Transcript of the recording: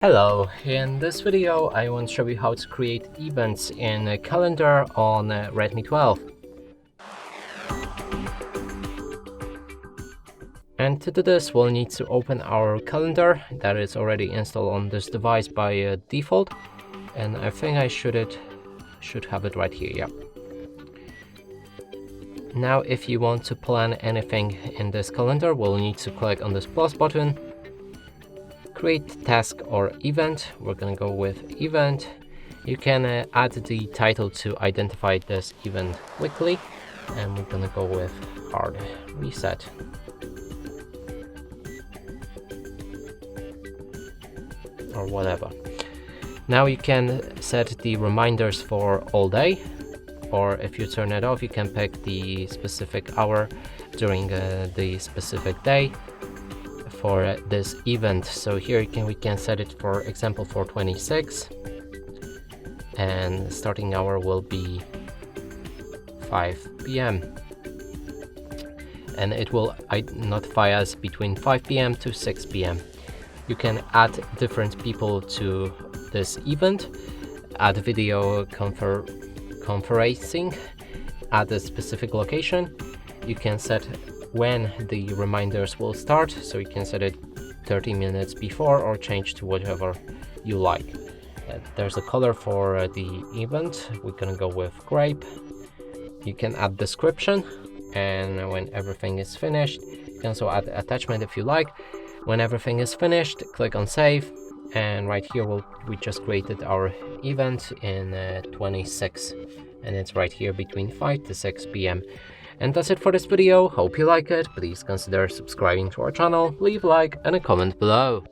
Hello, in this video I want to show you how to create events in a calendar on Redmi 12. And to do this we'll need to open our calendar that is already installed on this device by default, and I think I should have it right here. Yeah. Now if you want to plan anything in this calendar, we'll need to click on this plus button, create task or event. We're gonna go with event. You can add the title to identify this event quickly, and we're gonna go with hard reset. Or whatever. Now you can set the reminders for all day, or if you turn it off you can pick the specific hour during the specific day for this event. So here we can set it, for example, for 26, and starting hour will be 5 p.m. and it will notify us between 5 p.m. to 6 p.m. You can add different people to this event, add video conferencing, add a specific location. You can set when the reminders will start, so you can set it 30 minutes before or change to whatever you like. There's a color for the event. We're gonna go with grape. You can add description, and when everything is finished you can also add attachment if you like. When everything is finished, click on save, and right here we just created our event in 26, and it's right here between 5 to 6 p.m. And that's it for this video. Hope you like it. Please consider subscribing to our channel, leave a like and a comment below.